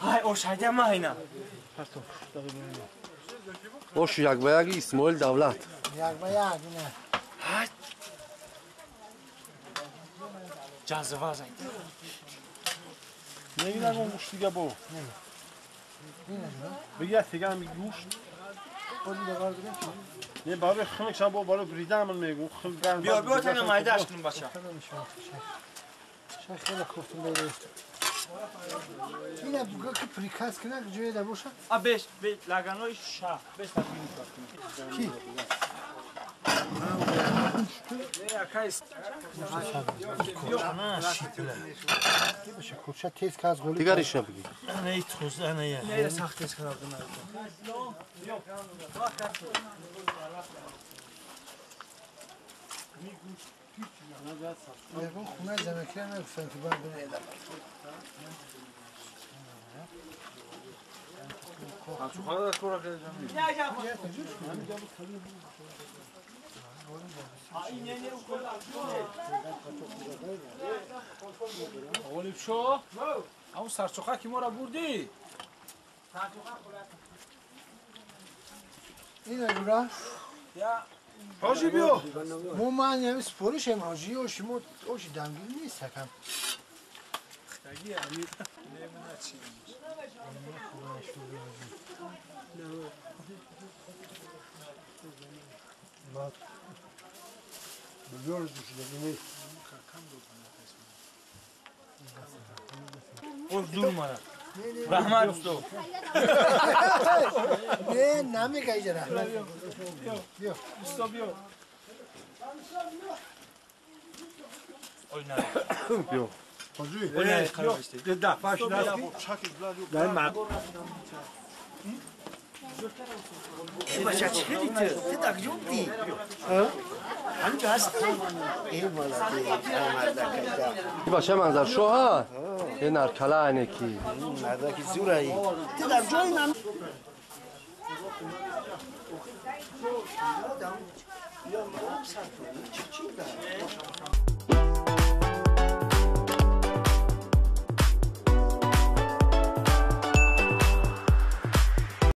های اوشایده ما اینا Oş yakbayagi İsmail Davlat. Yakbayagi ne? های جازوه زنگ نمیدونم اون گوشت دیگه با بگه دیگه هم گوشت نه برای خنک شب برای بریده عمل میگم خیلی بیا بیا تنها مایدهش کنم باشه شاید خیلی کفتم بیره اینه بگه که پریکاس کنه که جویه در باشه بیش لگنای شاه بیش تفیلی کنم کی؟ باشه کفشه تیز که از غلی Diğer işe bugün. نه توز نه نه سخت است خراب کنه یکم خونه زمکه نگفتن که باید بینه ایدم غالب شو اون سرچوخه که ما را بردی این اگرا حاجی بیا مو من یه سپوریش هم حاجی اوشی مو اوشی دمگیل نیست هکم خدایی امیر نمیدونه چی بزرگ دوشیده نیست او دور ماده رحمت استو نه نمیگه ایجا رحمت بیا استا بیا اوی نه Yok. حاجی اوی نه خراب است ده باش نه من باشه چی خیلی تو تکجوب دی همینجا هست این مالا Bir başa manzar şu ha. Yine arkala aynı ki. مردکی زورایی تو در جای من یا